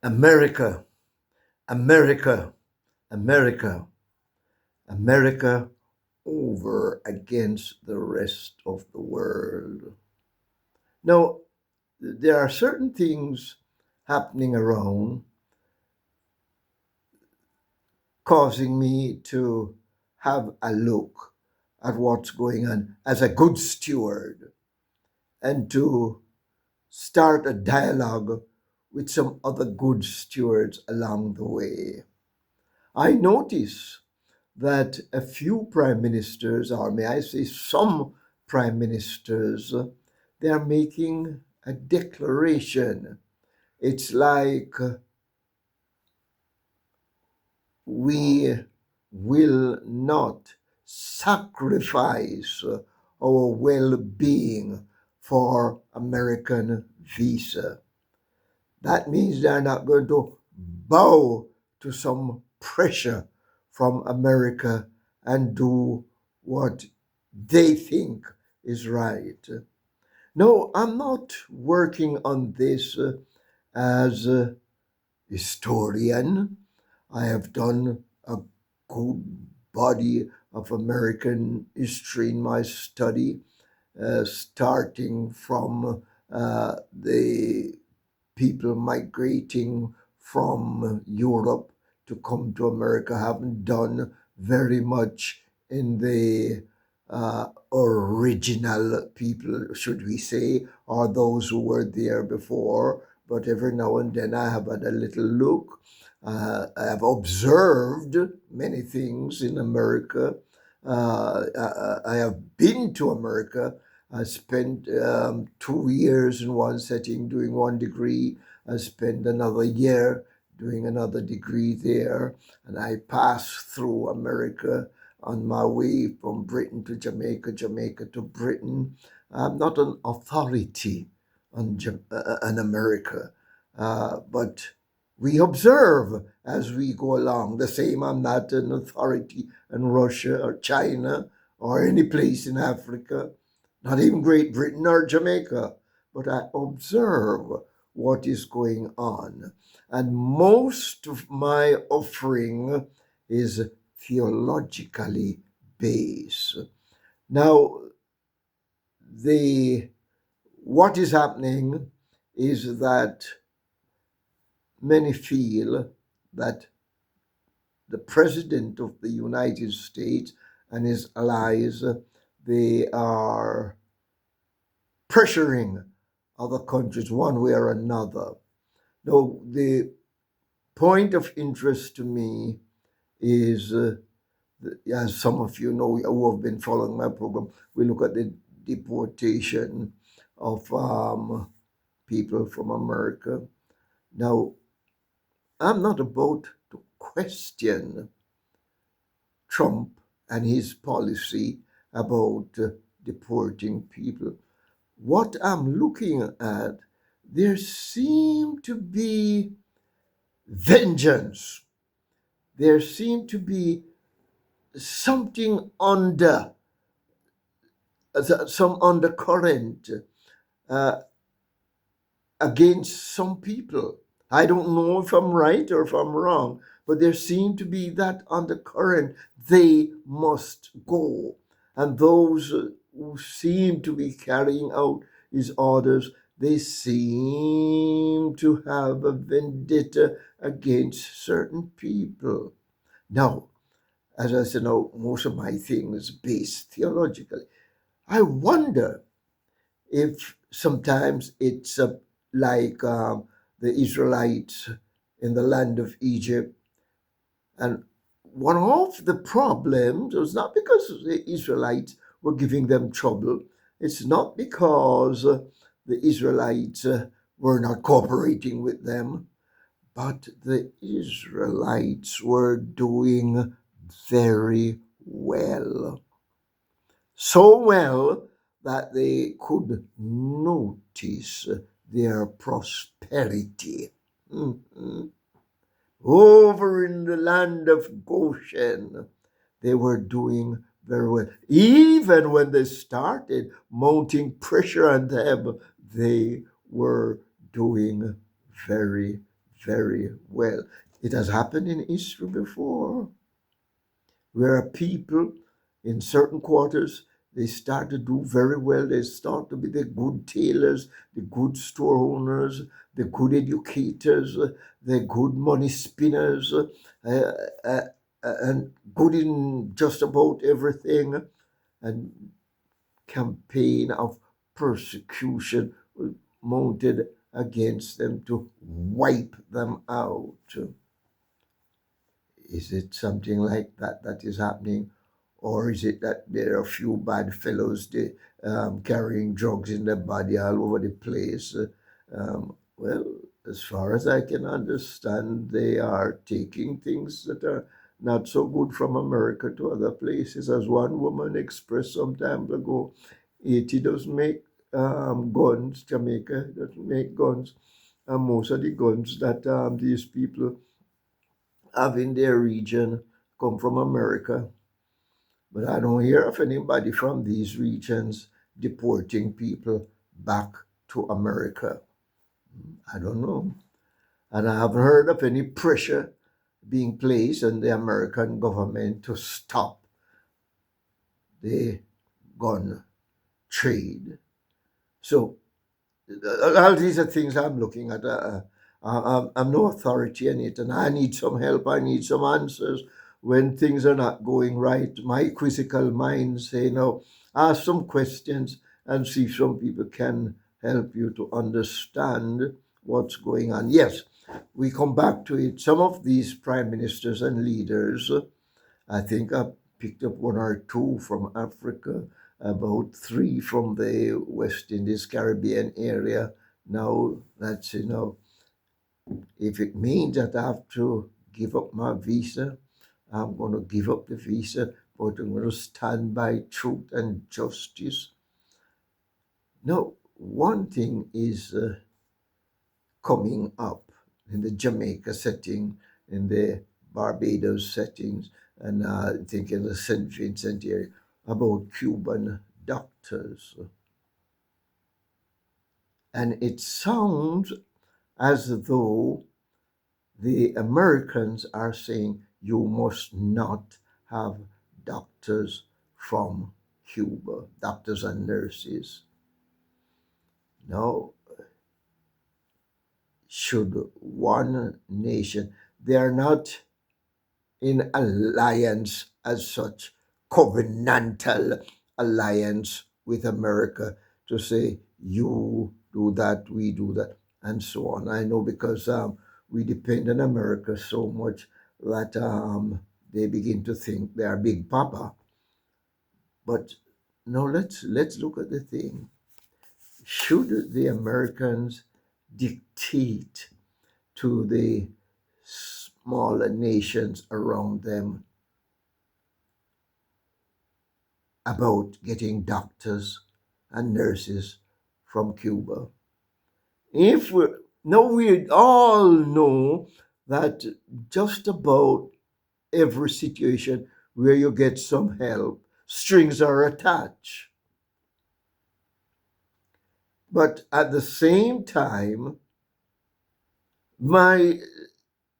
America, America, America, America over against the rest of the world. Now, there are certain things happening around causing me to have a look at what's going on as a good steward and to start a dialogue with some other good stewards along the way. I notice that a few prime ministers, or may I say some prime ministers, they are making a declaration. It's like we will not sacrifice our well being for American visa. That means they're not going to bow to some pressure from America and do what they think is right. No, I'm not working on this as a historian. I have done a good body of American history in my study, starting from the people migrating from Europe to come to America. Haven't done very much in the original people, should we say, or those who were there before. But every now and then I have had a little look. I have observed many things in America. I have been to America. I spent 2 years in one setting doing one degree. I spent another year doing another degree there. And I passed through America on my way from Britain to Jamaica, Jamaica to Britain. I'm not an authority on America, but we observe as we go along. The same, I'm not an authority in Russia or China or any place in Africa, not even Great Britain or Jamaica, but I observe what is going on. And most of my offering is theologically based. Now, the what is happening is that many feel that the president of the United States and his allies, they are pressuring other countries one way or another. Now, the point of interest to me is, as some of you know who have been following my program, we look at the deportation of people from America. Now, I'm not about to question Trump and his policy about deporting people. What I'm looking at, there seem to be vengeance. There seem to be something under, some undercurrent uh, against some people. I don't know if I'm right or if I'm wrong, but there seemed to be that undercurrent. They must go. And those who seem to be carrying out his orders, they seem to have a vendetta against certain people. Now, as I said, now, most of my thing is based theologically. I wonder if sometimes it's like the Israelites in the land of Egypt. And one of the problems was not because the Israelites were giving them trouble, it's not because the Israelites were not cooperating with them, but the Israelites were doing very well. So well that they could notice their prosperity. Mhm. Over in the land of Goshen, they were doing very well. Even when they started mounting pressure on them, they were doing very, very well. It has happened in history before, where people in certain quarters, they start to do very well. They start to be the good tailors, the good store owners, the good educators, the good money spinners, uh, and good in just about everything. And campaign of persecution mounted against them to wipe them out. Is it something like that that is happening? Or is it that there are a few bad fellows carrying drugs in their body all over the place? Well, as far as I can understand, they are taking things that are not so good from America to other places. As one woman expressed some time ago, Haiti doesn't make guns, Jamaica doesn't make guns, and most of the guns that these people have in their region come from America. But I don't hear of anybody from these regions deporting people back to America. I don't know. And I haven't heard of any pressure being placed on the American government to stop the gun trade. So all these are things I'm looking at. I'm no authority in it, and I need some help. I need some answers when things are not going right. My quizzical mind say, no, ask some questions and see if some people can help you to understand what's going on. Yes, we come back to it. Some of these prime ministers and leaders, I think I picked up one or two from Africa, about three from the West Indies, Caribbean area. Now that's, if it means that I have to give up my visa, I'm going to give up the visa, but I'm going to stand by truth and justice. No, one thing is coming up in the Jamaica setting, in the Barbados settings, and I think in the St. Vincent area, about Cuban doctors. And it sounds as though the Americans are saying you must not have doctors from Cuba, doctors and nurses. No, should one nation, they are not in alliance as such, covenantal alliance with America to say, you do that, we do that, and so on. I know because we depend on America so much that they begin to think they are Big Papa. But no, let's look at the thing. Should the Americans dictate to the smaller nations around them about getting doctors and nurses from Cuba? If we No, we all know that just about every situation where you get some help, strings are attached. But at the same time, my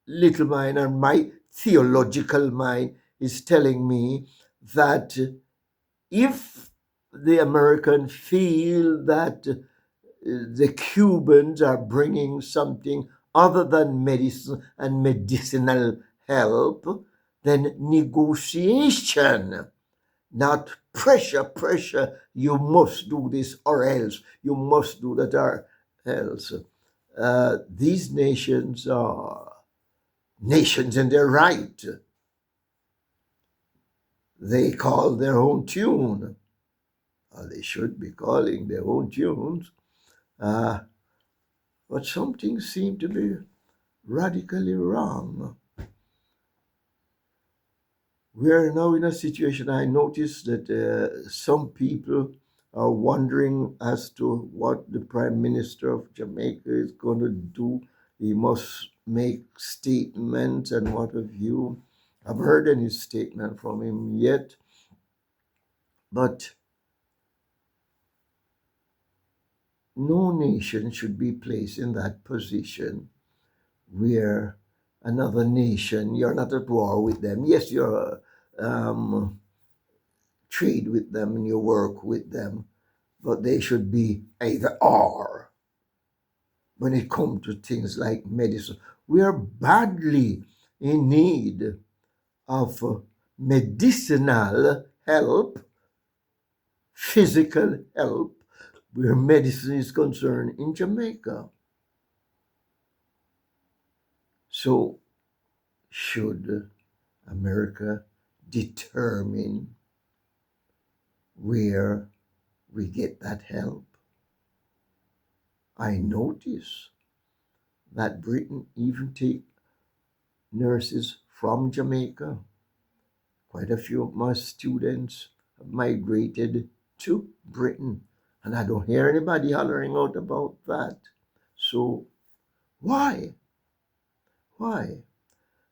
little mind and my theological mind is telling me that if the Americans feel that the Cubans are bringing something other than medicine and medicinal help, then negotiation, not pressure, pressure, you must do this or else, you must do that or else. These nations are nations in their right. They call their own tune, or they should be calling their own tunes, uh, but something seemed to be radically wrong. We are now in a situation. I noticed that some people are wondering as to what the Prime Minister of Jamaica is going to do. He must make statements and what have you. I've heard any statement from him yet, but no nation should be placed in that position where another nation, you're not at war with them. Yes, you're trade with them and you work with them, but they should be either or when it comes to things like medicine. We are badly in need of medicinal help, physical help, where medicine is concerned in Jamaica. So, should America determine where we get that help? I notice that Britain even take nurses from Jamaica. Quite a few of my students have migrated to Britain, and I don't hear anybody hollering out about that. So why? Why?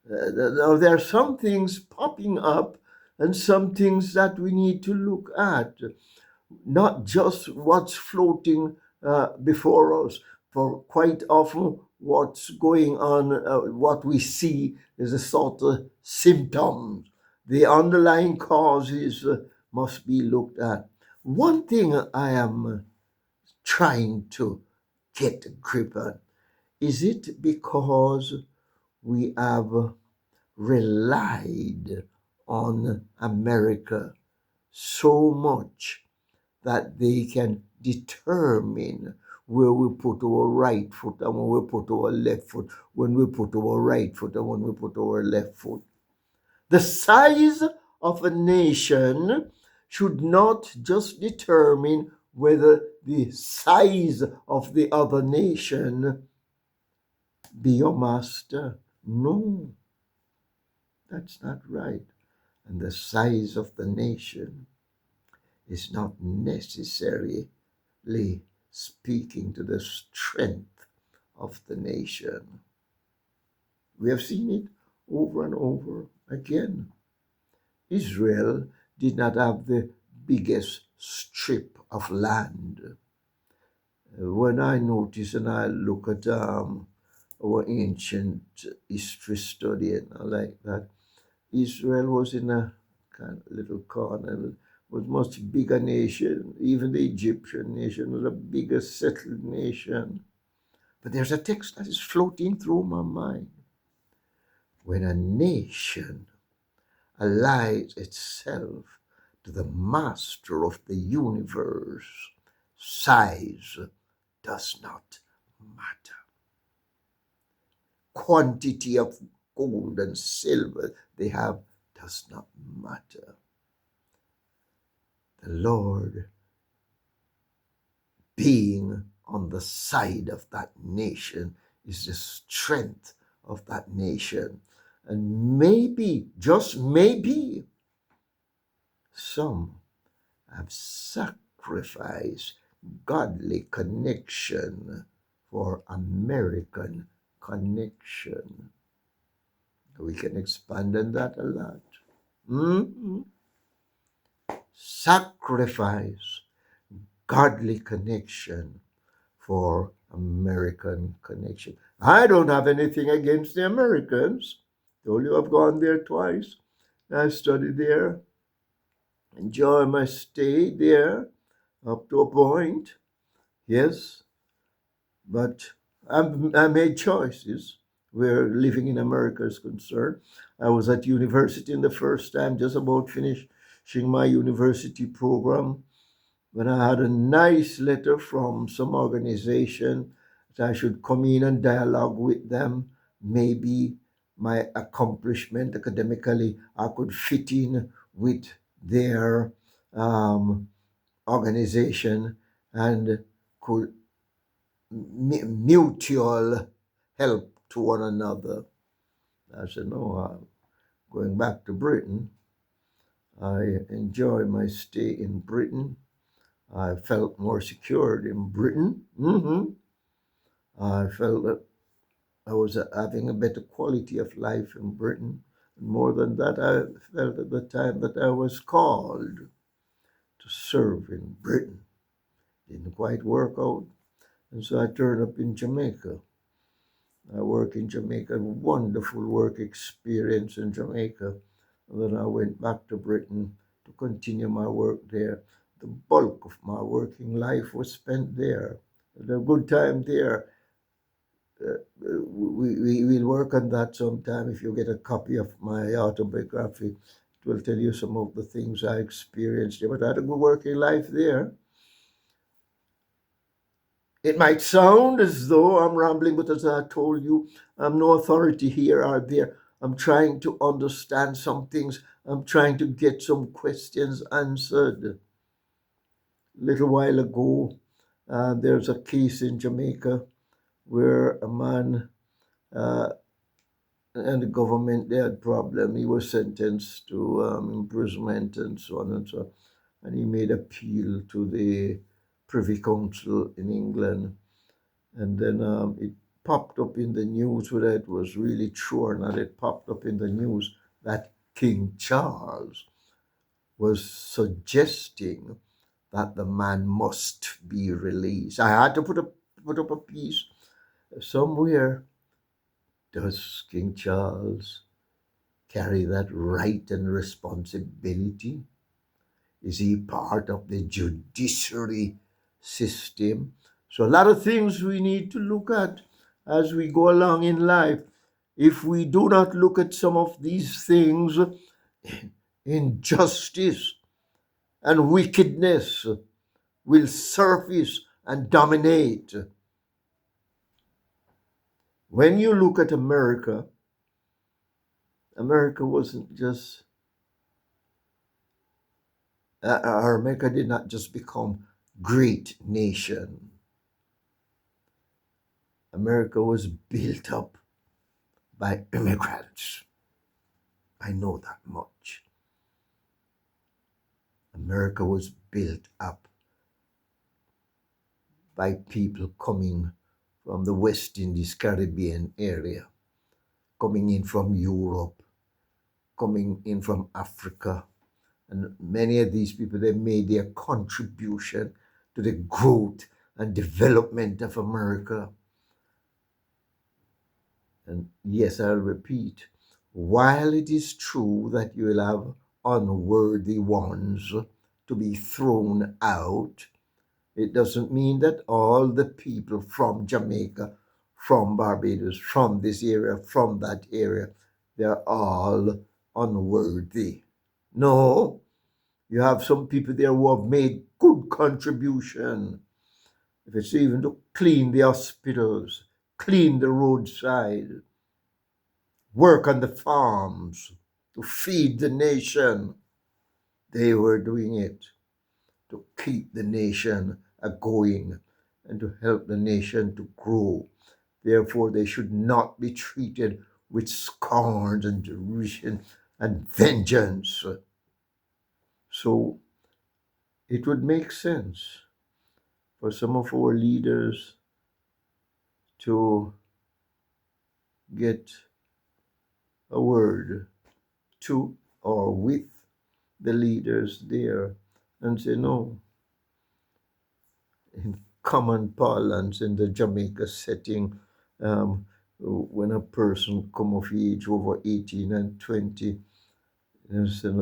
There are some things popping up and some things that we need to look at, not just what's floating before us. For quite often, what's going on, what we see is a sort of symptoms. The underlying causes must be looked at. One thing I am trying to get a grip on, is it because we have relied on America so much that they can determine where we put our right foot and when we put our left foot, when we put our right foot and when we put our left foot? The size of a nation should not just determine whether the size of the other nation be your master. No, that's not right. And the size of the nation is not necessarily speaking to the strength of the nation. We have seen it over and over again. Israel did not have the biggest strip of land. When I notice and I look at our ancient history study and I like that, Israel was in a kind of little corner, was much bigger nation. Even the Egyptian nation was a bigger settled nation. But there's a text that is floating through my mind. When a nation allies itself to the master of the universe, size does not matter. Quantity of gold and silver they have does not matter. The Lord being on the side of that nation is the strength of that nation. And maybe, just maybe, some have sacrificed godly connection for American connection. We can expand on that a lot. Sacrifice godly connection for American connection. I don't have anything against the Americans. Told you I've gone there twice. I studied there, enjoy my stay there up to a point. Yes, but I made choices where living in America is concerned. I was at university in the first time, just about finishing my university program, when I had a nice letter from some organization that I should come in and dialogue with them. Maybe my accomplishment academically, I could fit in with their organization and could mutual help to one another. I said, no, I'm going back to Britain. I enjoy my stay in Britain. I felt more secured in Britain. I felt that I was having a better quality of life in Britain. And more than that, I felt at the time that I was called to serve in Britain. Didn't quite work out. And so I turned up in Jamaica. I work in Jamaica, wonderful work experience in Jamaica. And then I went back to Britain to continue my work there. The bulk of my working life was spent there. Had a good time there. We'll work on that sometime. If you get a copy of my autobiography, it will tell you some of the things I experienced there. But I had a good working life there. It might sound as though I'm rambling, but as I told you, I'm no authority here or there. I'm trying to understand some things. I'm trying to get some questions answered. A little while ago, there's a case in Jamaica where a man uh, and the government, they had problem. He was sentenced to imprisonment and so on and so on. And he made appeal to the Privy Council in England. And then it popped up in the news, whether it was really true or not. It popped up in the news that King Charles was suggesting that the man must be released. I had to put up a piece somewhere. Does King Charles carry that right and responsibility? Is he part of the judiciary system? So, a lot of things we need to look at as we go along in life. If we do not look at some of these things, injustice and wickedness will surface and dominate. When you look at America, America wasn't just, America did not just become great nation. America was built up by immigrants. I know that much. America was built up by people coming from the West Indies, Caribbean area, coming in from Europe, coming in from Africa. And many of these people, they made their contribution to the growth and development of America. And yes, I'll repeat, while it is true that you will have unworthy ones to be thrown out, it doesn't mean that all the people from Jamaica, from Barbados, from this area, from that area, they're all unworthy. No, you have some people there who have made good contribution. If it's even to clean the hospitals, clean the roadside, work on the farms, to feed the nation, they were doing it to keep the nation going and to help the nation to grow. Therefore, they should not be treated with scorn and derision and vengeance. So it would make sense for some of our leaders to get a word to or with the leaders there and say, no, in common parlance in the Jamaica setting, when a person come of age over 18 and 20,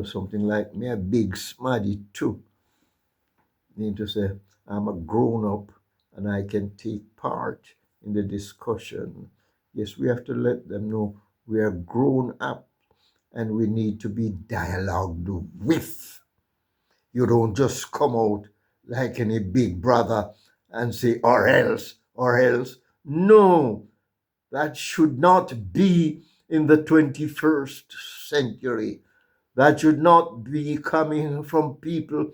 something like me, a big smarty too, need to say, I'm a grown up and I can take part in the discussion. Yes, we have to let them know we are grown up and we need to be dialogued with. You don't just come out like any big brother and say, or else, or else. No, that should not be in the 21st century. That should not be coming from people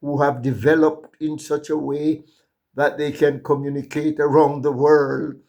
who have developed in such a way that they can communicate around the world